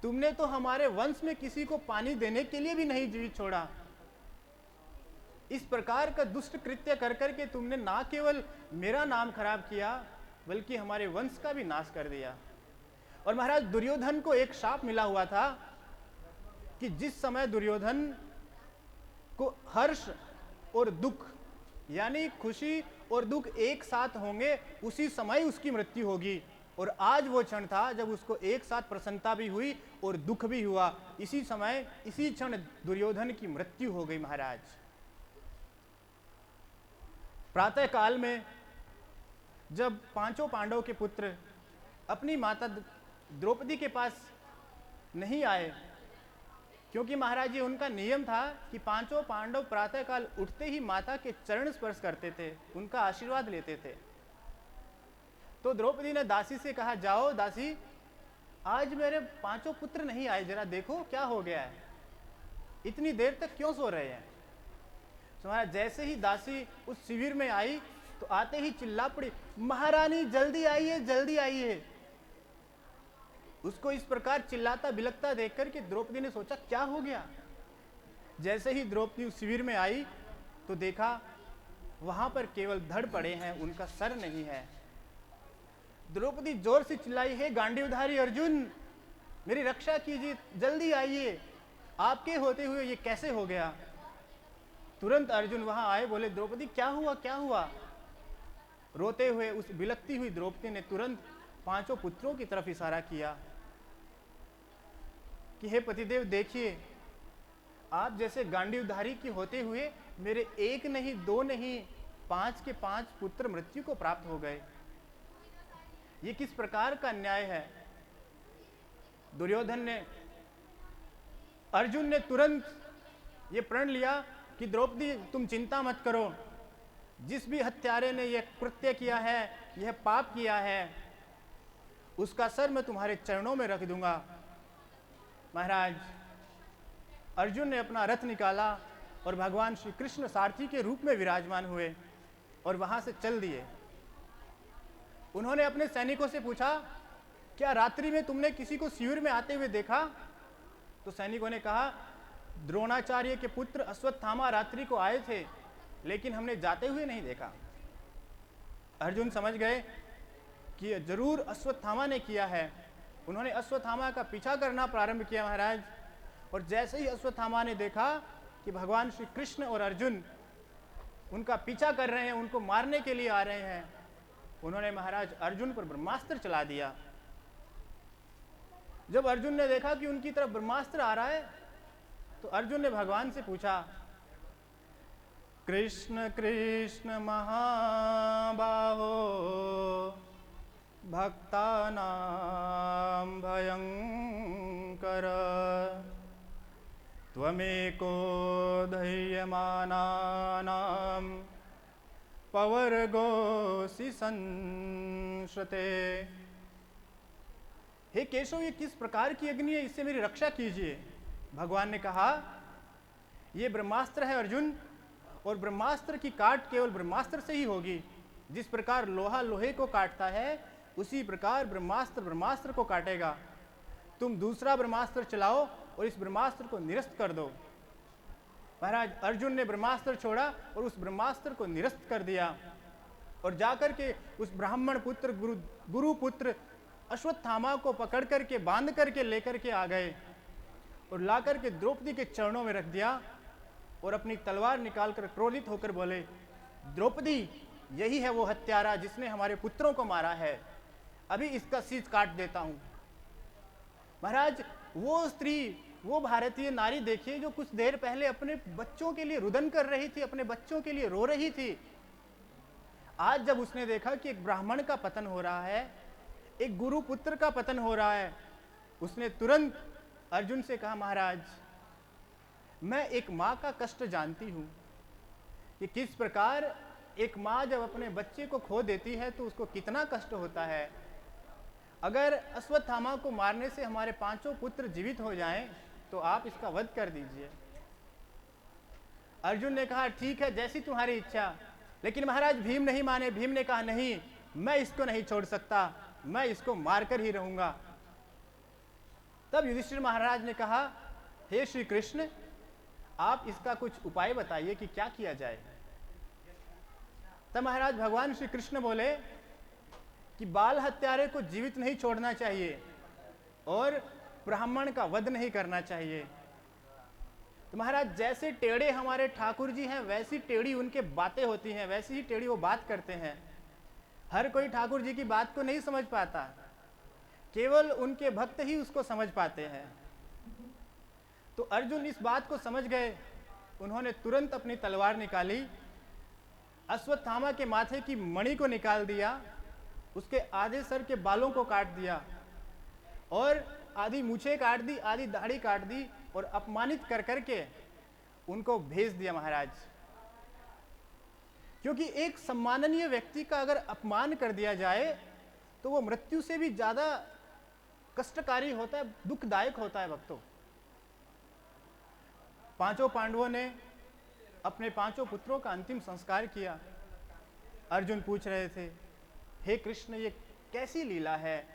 तुमने तो हमारे वंश में किसी को पानी देने के लिए भी नहीं जीवित छोड़ा। इस प्रकार का दुष्ट कृत्य कर करके तुमने ना केवल मेरा नाम खराब किया बल्कि हमारे वंश का भी नाश कर दिया। और महाराज दुर्योधन को एक शाप मिला हुआ था कि जिस समय दुर्योधन को हर्ष और दुख यानी खुशी और दुख एक साथ होंगे उसी समय उसकी मृत्यु होगी। और आज वो क्षण था जब उसको एक साथ प्रसन्नता भी हुई और दुख भी हुआ। इसी समय इसी क्षण दुर्योधन की मृत्यु हो गई। महाराज प्रातः काल में जब पांचों पांडव के पुत्र अपनी माता द्रौपदी के पास नहीं आए, क्योंकि महाराज जी उनका नियम था कि पांचों पांडव प्रातःकाल उठते ही माता के चरण स्पर्श करते थे, उनका आशीर्वाद लेते थे। तो द्रौपदी ने दासी से कहा, जाओ दासी, आज मेरे पांचों पुत्र नहीं आए, जरा देखो क्या हो गया है, इतनी देर तक क्यों सो रहे हैं। तो महाराज जैसे ही दासी उस शिविर में आई तो आते ही चिल्ला पड़ी, महारानी जल्दी आइए जल्दी आइए। उसको इस प्रकार चिल्लाता बिलकता देख करके द्रौपदी ने सोचा क्या हो गया। जैसे ही द्रौपदी उस शिविर में आई तो देखा वहां पर केवल धड़ पड़े हैं, उनका सर नहीं है। द्रौपदी जोर से चिल्लाई, हे गांडीवधारी अर्जुन, मेरी रक्षा कीजिए, जल्दी आइए, आपके होते हुए ये कैसे हो गया। तुरंत अर्जुन वहां आए, बोले द्रौपदी क्या हुआ क्या हुआ। रोते हुए उस बिलकती हुई द्रौपदी ने तुरंत पांचों पुत्रों की तरफ इशारा किया कि हे पतिदेव देखिए, आप जैसे गांडीवधारी के होते हुए मेरे एक नहीं दो नहीं 5 के 5 पुत्र मृत्यु को प्राप्त हो गए। ये किस प्रकार का अन्याय है। दुर्योधन ने अर्जुन ने तुरंत ये प्रण लिया कि द्रौपदी तुम चिंता मत करो, जिस भी हत्यारे ने यह कृत्य किया है, यह पाप किया है, उसका सर मैं तुम्हारे चरणों में रख दूंगा। महाराज अर्जुन ने अपना रथ निकाला और भगवान श्री कृष्ण सारथी के रूप में विराजमान हुए और वहां से चल दिए। उन्होंने अपने सैनिकों से पूछा, क्या रात्रि में तुमने किसी को शिविर में आते हुए देखा। तो सैनिकों ने कहा, द्रोणाचार्य के पुत्र अश्वत्थामा रात्रि को आए थे, लेकिन हमने जाते हुए नहीं देखा। अर्जुन समझ गए कि जरूर अश्वत्थामा ने किया है। उन्होंने अश्वत्थामा का पीछा करना प्रारंभ किया महाराज। और जैसे ही अश्वत्थामा ने देखा कि भगवान श्री कृष्ण और अर्जुन उनका पीछा कर रहे हैं, उनको मारने के लिए आ रहे हैं, उन्होंने महाराज अर्जुन पर ब्रह्मास्त्र चला दिया। जब अर्जुन ने देखा कि उनकी तरफ ब्रह्मास्त्र आ रहा है तो अर्जुन ने भगवान से पूछा, कृष्ण कृष्ण महाबाहो भक्तानां भयंकर त्वमेको दह्यमानानां पवर्गोऽसि संश्रुते। हे केशव, ये किस प्रकार की अग्नि है, इससे मेरी रक्षा कीजिए। भगवान ने कहा, ये ब्रह्मास्त्र है अर्जुन, और ब्रह्मास्त्र की काट केवल ब्रह्मास्त्र से ही होगी। जिस प्रकार लोहा लोहे को काटता है उसी प्रकार ब्रह्मास्त्र ब्रह्मास्त्र को काटेगा। तुम दूसरा ब्रह्मास्त्र चलाओ और इस ब्रह्मास्त्र को निरस्त कर दो। महाराज अर्जुन ने ब्रह्मास्त्र छोड़ा और उस ब्रह्मास्त्र को निरस्त कर दिया और जाकर के उस ब्राह्मण पुत्र गुरु पुत्र अश्वत्थामा को पकड़ करके बांध करके लेकर के आ गए और ला करके द्रौपदी के चरणों में रख दिया और अपनी तलवार निकालकर क्रोधित होकर बोले, द्रौपदी यही है वो हत्यारा जिसने हमारे पुत्रों को मारा है, अभी इसका शीश काट देता हूं। महाराज वो स्त्री, वो भारतीय नारी देखिए जो कुछ देर पहले अपने बच्चों के लिए रुदन कर रही थी, अपने बच्चों के लिए रो रही थी। आज जब उसने देखा कि एक ब्राह्मण का पतन हो रहा है, एक गुरु पुत्र का पतन हो रहा है, उसने तुरंत अर्जुन से कहा, महाराज मैं एक माँ का कष्ट जानती हूं कि किस प्रकार एक माँ जब अपने बच्चे को खो देती है तो उसको कितना कष्ट होता है। अगर अश्वत्थामा को मारने से हमारे पांचों पुत्र जीवित हो जाएं तो आप इसका वध कर दीजिए। अर्जुन ने कहा, ठीक है जैसी तुम्हारी इच्छा। लेकिन महाराज भीम नहीं माने। भीम ने कहा, नहीं, मैं इसको नहीं छोड़ सकता, मैं इसको मारकर ही रहूंगा। तब युधिष्ठिर महाराज ने कहा, हे श्री कृष्ण, आप इसका कुछ उपाय बताइए कि क्या किया जाए। तब महाराज भगवान श्री कृष्ण बोले कि बाल हत्यारे को जीवित नहीं छोड़ना चाहिए और ब्राह्मण का वध नहीं करना चाहिए। तो महाराज जैसे टेढ़े हमारे ठाकुर जी हैं, वैसी टेढ़ी उनके बातें होती हैं, वैसी ही टेढ़ी वो बात करते हैं। हर कोई ठाकुर जी की बात को नहीं समझ पाता, केवल उनके भक्त ही उसको समझ पाते हैं। तो अर्जुन इस बात को समझ गए। उन्होंने तुरंत अपनी तलवार निकाली, अश्वत्थामा के माथे की मणि को निकाल दिया, उसके आधे सर के बालों को काट दिया और आधी मूछें काट दी, आधी दाढ़ी काट दी और अपमानित कर करके उनको भेज दिया महाराज। क्योंकि एक सम्माननीय व्यक्ति का अगर अपमान कर दिया जाए तो वो मृत्यु से भी ज्यादा कष्टकारी होता है, दुखदायक होता है भक्तों। पांचों पांडवों ने अपने पांचों पुत्रों का अंतिम संस्कार किया। अर्जुन पूछ रहे थे, हे कृष्ण, ये कैसी लीला है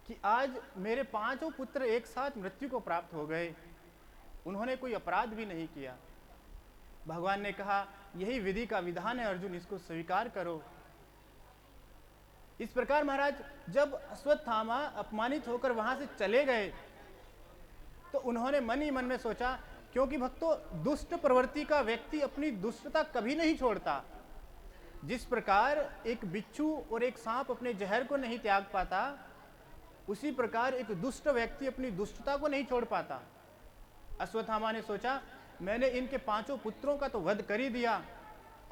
कि आज मेरे पांचों पुत्र एक साथ मृत्यु को प्राप्त हो गए, उन्होंने कोई अपराध भी नहीं किया। भगवान ने कहा, यही विधि का विधान है अर्जुन, इसको स्वीकार करो। इस प्रकार महाराज जब अश्वत्थामा अपमानित होकर वहां से चले गए तो उन्होंने मन ही मन में सोचा, क्योंकि भक्तों दुष्ट प्रवृत्ति का व्यक्ति अपनी दुष्टता कभी नहीं छोड़ता। जिस प्रकार एक बिच्छू और एक सांप अपने जहर को नहीं त्याग पाता, उसी प्रकार एक दुष्ट व्यक्ति अपनी दुष्टता को नहीं छोड़ पाता। अश्वत्थामा ने सोचा, मैंने इनके पांचों पुत्रों का तो वध कर ही दिया,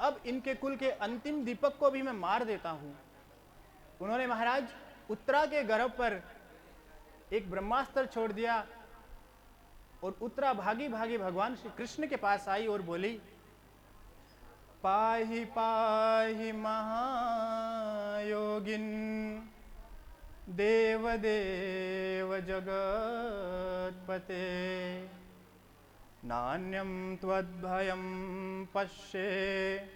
अब इनके कुल के अंतिम दीपक को भी मैं मार देता हूं। उन्होंने महाराज उत्तरा के गर्भ पर एक ब्रह्मास्त्र छोड़ दिया और उत्तरा भागी भागी भगवान श्री कृष्ण के पास आई और बोली, पाहि पाहि महायोगिन देव देव जगत्पते, नान्यं त्वद्भयं पश्ये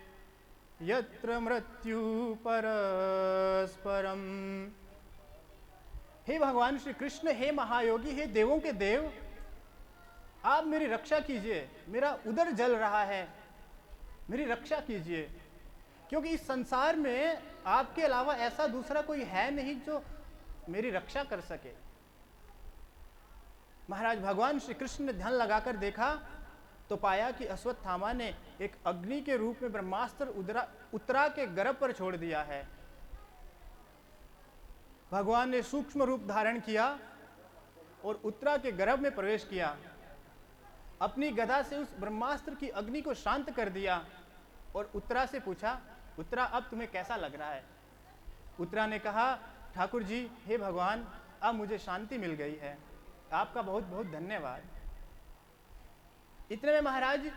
यत्र मृत्यु परस्परम। हे भगवान श्री कृष्ण, हे महायोगी, हे देवों के देव, आप मेरी रक्षा कीजिए, मेरा उदर जल रहा है, मेरी रक्षा कीजिए, क्योंकि इस संसार में आपके अलावा ऐसा दूसरा कोई है नहीं जो मेरी रक्षा कर सके। महाराज भगवान श्री कृष्ण ने ध्यान लगाकर देखा तो पाया कि अश्वत्थामा ने एक अग्नि के रूप में ब्रह्मास्त्र उत्तरा के गर्भ पर छोड़ दिया है। भगवान ने सूक्ष्म रूप धारण किया और उत्तरा के गर्भ में प्रवेश किया, अपनी गदा से उस ब्रह्मास्त्र की अग्नि को शांत कर दिया और उत्तरा से पूछा, उत्तरा अब तुम्हें कैसा लग रहा है? उत्तरा ने कहा, ठाकुर जी, हे भगवान, अब मुझे शांति मिल गई है, आपका बहुत बहुत धन्यवाद। इतने में महाराज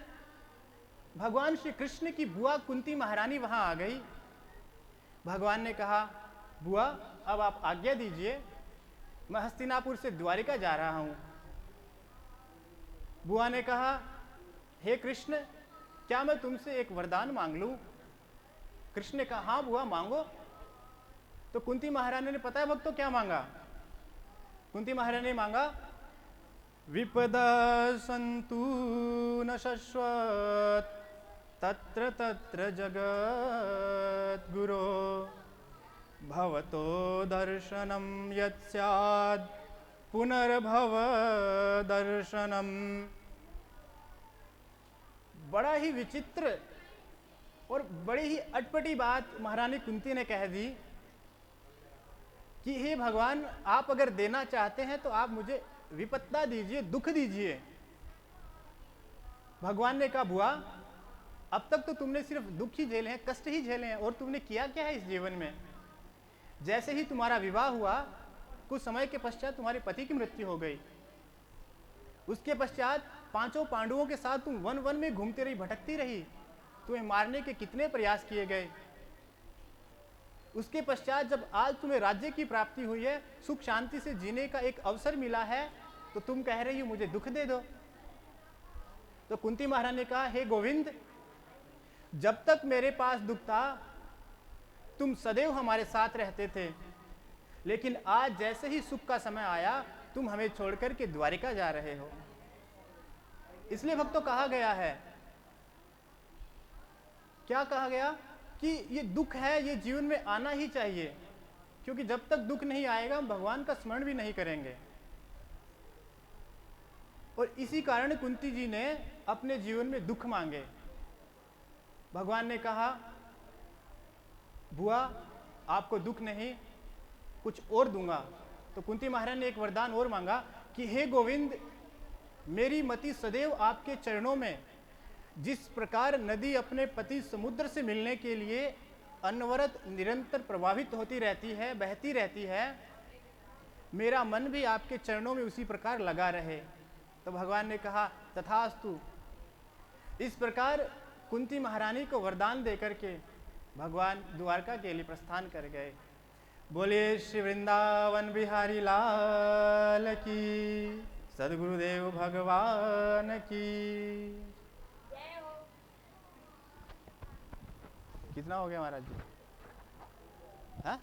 भगवान श्री कृष्ण की बुआ कुंती महारानी वहां आ गई। भगवान ने कहा, बुआ अब आप आज्ञा दीजिए, मैं हस्तिनापुर से द्वारिका जा रहा हूं। बुआ ने कहा, हे कृष्ण, क्या मैं तुमसे एक वरदान मांग लूं? कृष्ण ने कहा, हाँ बुआ मांगो। तो कुंती महारानी ने पता है भक्तों क्या मांगा? कुंती महारानी ने मांगा, विपदा सन्तु न शश्वत तत्र तत्र जगत गुरो भवतो दर्शनम यत् स्यात् पुनर्भव दर्शनम। बड़ा ही विचित्र और बड़ी ही अटपटी बात महारानी कुंती ने कह दी कि हे भगवान, आप अगर देना चाहते हैं तो आप मुझे विपत्ता दीजिए, दुख दीजिए। भगवान ने कहा, बुआ अब तक तो तुमने सिर्फ दुख ही झेले हैं, कष्ट ही झेले हैं, और तुमने किया क्या है इस जीवन में? जैसे ही तुम्हारा विवाह हुआ, कुछ समय के पश्चात तुम्हारे पति की मृत्यु हो गई। उसके पश्चात पांचों पांडवों के साथ तुम वन वन में घूमती रही, भटकती रही, तुम्हें मारने के कितने प्रयास किए गए। उसके पश्चात जब आज तुम्हें राज्य की प्राप्ति हुई है, सुख शांति से जीने का एक अवसर मिला है, तो तुम कह रही हो मुझे दुख दे दो। तो कुंती महारानी ने कहा, हे गोविंद, जब तक मेरे पास दुख था तुम सदैव हमारे साथ रहते थे, लेकिन आज जैसे ही सुख का समय आया तुम हमें छोड़कर के द्वारिका जा रहे हो। इसलिए भक्तों कहा गया है, क्या कहा गया कि ये दुख है, ये जीवन में आना ही चाहिए, क्योंकि जब तक दुख नहीं आएगा हम भगवान का स्मरण भी नहीं करेंगे। और इसी कारण कुंती जी ने अपने जीवन में दुख मांगे। भगवान ने कहा, बुआ आपको दुख नहीं, कुछ और दूंगा। तो कुंती महारानी ने एक वरदान और मांगा कि हे गोविंद, मेरी मति सदैव आपके चरणों में, जिस प्रकार नदी अपने पति समुद्र से मिलने के लिए अनवरत निरंतर प्रवाहित होती रहती है, बहती रहती है, मेरा मन भी आपके चरणों में उसी प्रकार लगा रहे। तो भगवान ने कहा तथास्तु। इस प्रकार कुंती महारानी को वरदान देकर के भगवान द्वारका के लिए प्रस्थान कर गए। बोले श्री वृंदावन बिहारी लाल की, सद्गुरुदेव भगवान की। कितना हो गया महाराज जी? हाँ?